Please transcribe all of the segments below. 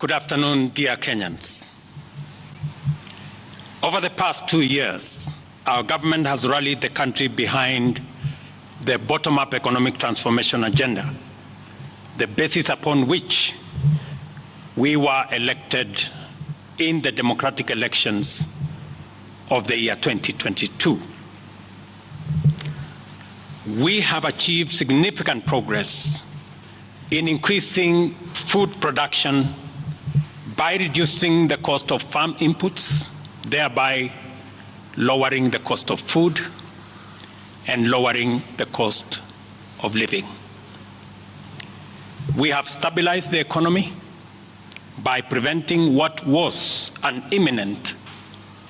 Good afternoon, dear Kenyans. Over the past 2 years, our government has rallied the country behind the bottom-up economic transformation agenda, the basis upon which we were elected in the democratic elections of the year 2022. We have achieved significant progress in increasing food production by reducing the cost of farm inputs, thereby lowering the cost of food and lowering the cost of living. We have stabilized the economy by preventing what was an imminent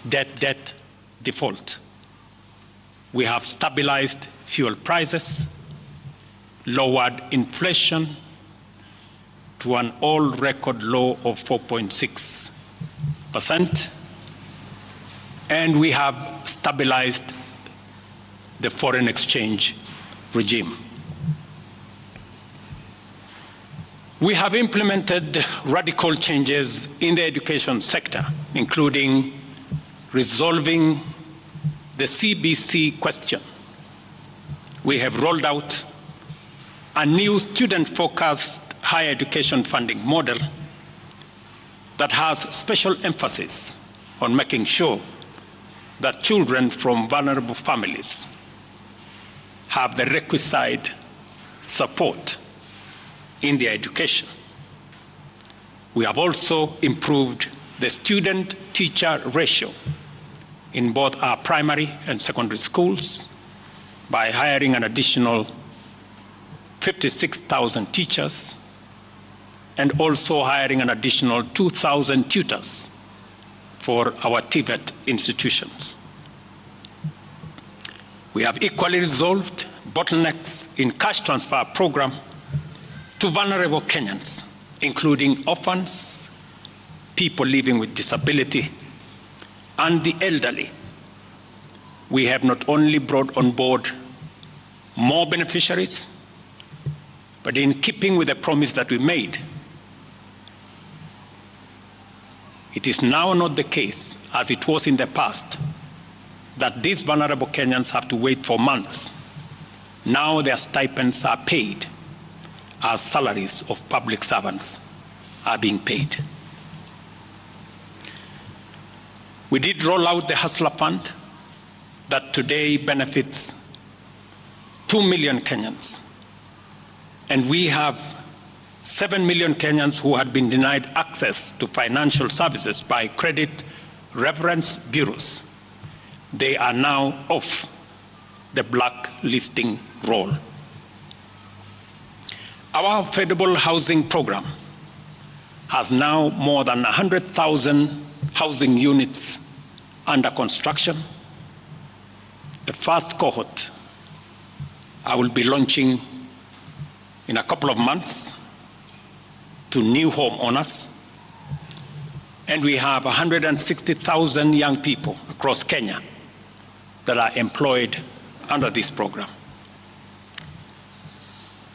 debt default. We have stabilized fuel prices, lowered inflation to an all-record low of 4.6%, and we have stabilized the foreign exchange regime. We have implemented radical changes in the education sector, including resolving the CBC question. We have rolled out a new student-focused higher education funding model that has special emphasis on making sure that children from vulnerable families have the requisite support in their education. We have also improved the student-teacher ratio in both our primary and secondary schools by hiring an additional 56,000 teachers and also hiring an additional 2,000 tutors for our TVET institutions. We have equally resolved bottlenecks in cash transfer program to vulnerable Kenyans, including orphans, people living with disability, and the elderly. We have not only brought on board more beneficiaries, but in keeping with the promise that we made, it is now not the case, as it was in the past, that these vulnerable Kenyans have to wait for months. Now their stipends are paid as salaries of public servants are being paid. We did roll out the Hustler Fund that today benefits 2 million Kenyans. And we have 7 million Kenyans who had been denied access to financial services by credit reference bureaus. They are now off the blacklisting roll. Our affordable housing program has now more than 100,000 housing units under construction. The first cohort I will be launching in a couple of months to new homeowners. And we have 160,000 young people across Kenya that are employed under this program.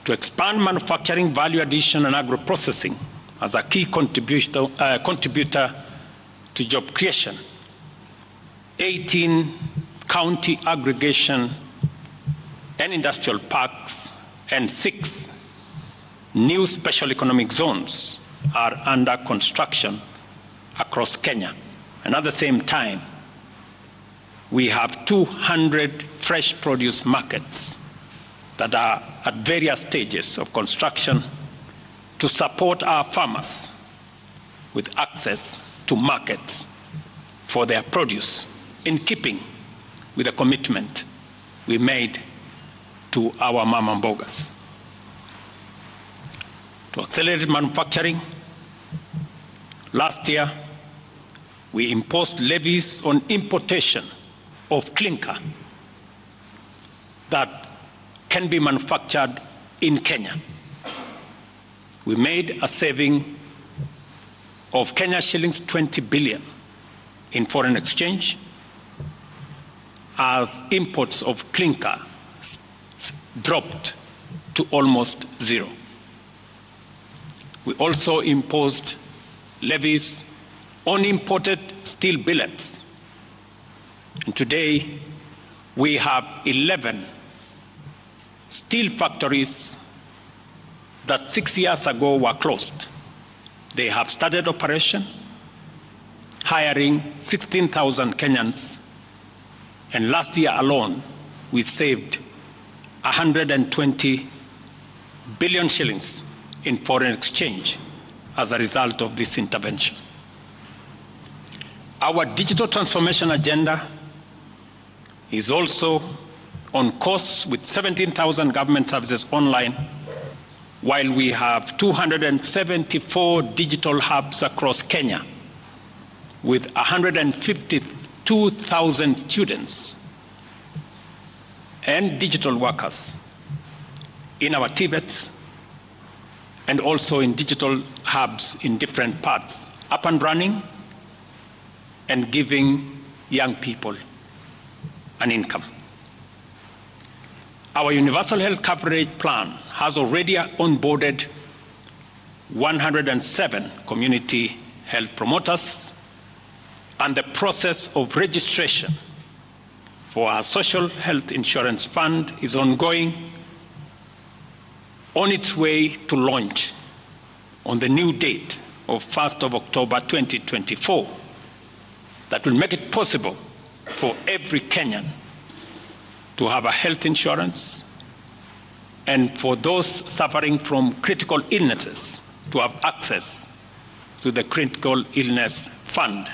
To expand manufacturing, value addition, and agro-processing as a key contributor to job creation, 18 county aggregation and industrial parks and 6 new special economic zones are under construction across Kenya. And at the same time, we have 200 fresh produce markets that are at various stages of construction to support our farmers with access to markets for their produce, in keeping with the commitment we made to our mama mbogas. To accelerate manufacturing, last year we imposed levies on importation of clinker that can be manufactured in Kenya. We made a saving of Kenya shillings 20 billion in foreign exchange as imports of clinker dropped to almost zero. We also imposed levies on imported steel billets. And today, we have 11 steel factories that 6 years ago were closed. They have started operation, hiring 16,000 Kenyans, and last year alone, we saved 120 billion shillings in foreign exchange as a result of this intervention. Our digital transformation agenda is also on course with 17,000 government services online, while we have 274 digital hubs across Kenya with 152,000 students and digital workers in our TVETs and also in digital hubs in different parts, up and running and giving young people an income. Our universal health coverage plan has already onboarded 107 community health promoters, and the process of registration for our social health insurance fund is ongoing, on its way to launch on the new date of 1st of October 2024 that will make it possible for every Kenyan to have a health insurance, and for those suffering from critical illnesses to have access to the critical illness fund,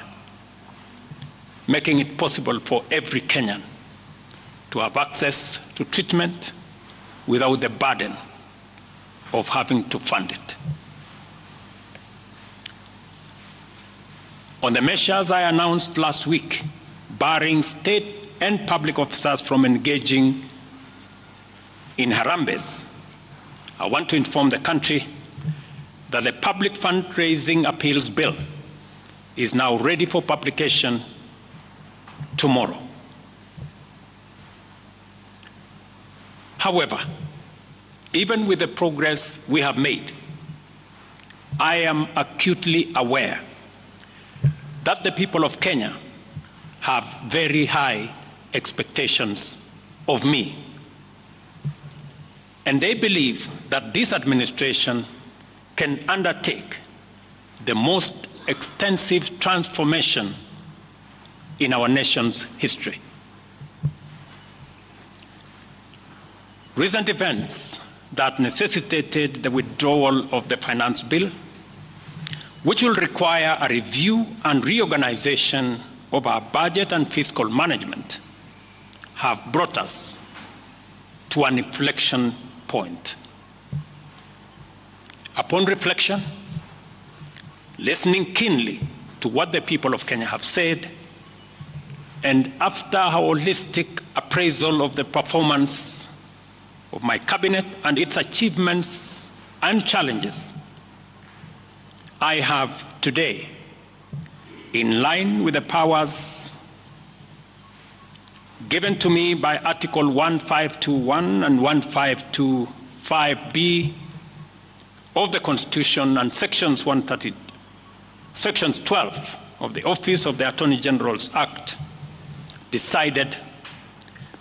making it possible for every Kenyan to have access to treatment without the burden of having to fund it. On the measures I announced last week, barring state and public officers from engaging in harambes, I want to inform the country that the public fundraising appeals bill is now ready for publication tomorrow. However, even with the progress we have made, I am acutely aware that the people of Kenya have very high expectations of me. And they believe that this administration can undertake the most extensive transformation in our nation's history. Recent events that necessitated the withdrawal of the finance bill, which will require a review and reorganization of our budget and fiscal management, have brought us to an inflection point. Upon reflection, listening keenly to what the people of Kenya have said, and after a holistic appraisal of the performance of my cabinet and its achievements and challenges, I have today, in line with the powers given to me by Article 1521 and 1525B of the Constitution and Sections 12 of the Office of the Attorney General's Act, decided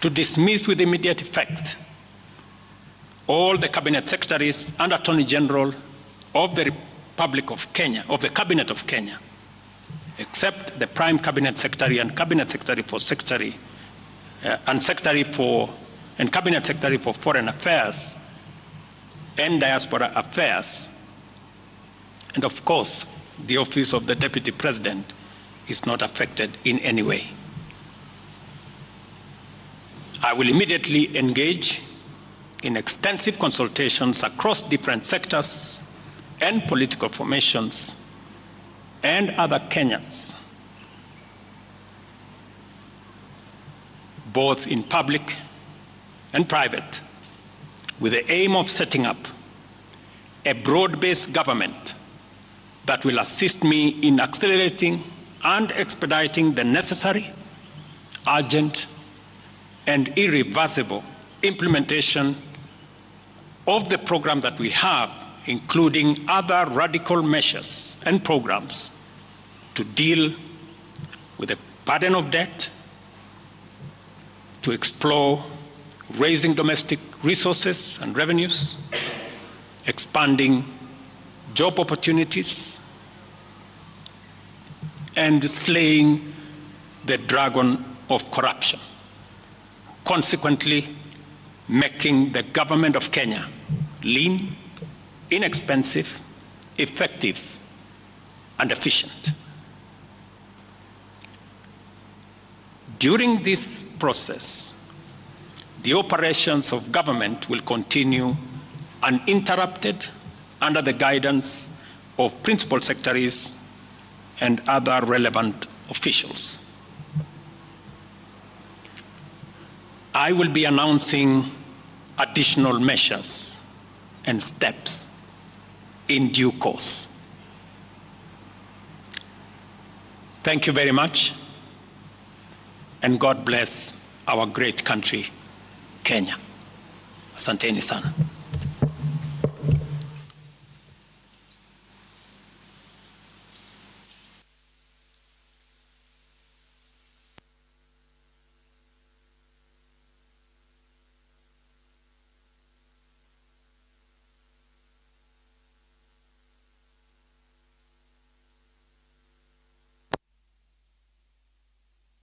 to dismiss with immediate effect all the cabinet secretaries and Attorney General of the Republic of Kenya, of the Cabinet of Kenya, except the Prime Cabinet Secretary and Cabinet Secretary for and Cabinet Secretary for Foreign Affairs and Diaspora Affairs. And of course, the Office of the Deputy President is not affected in any way. I will immediately engage in extensive consultations across different sectors and political formations and other Kenyans, both in public and private, with the aim of setting up a broad-based government that will assist me in accelerating and expediting the necessary, urgent, and irreversible implementation of the program that we have including other radical measures and programs to deal with the burden of debt, to explore raising domestic resources and revenues, expanding job opportunities, and slaying the dragon of corruption, consequently making the government of Kenya lean, inexpensive, effective, and efficient. During this process, the operations of government will continue uninterrupted under the guidance of principal secretaries and other relevant officials. I will be announcing additional measures and steps in due course. Thank you very much, and God bless our great country, Kenya. Asanteni sana.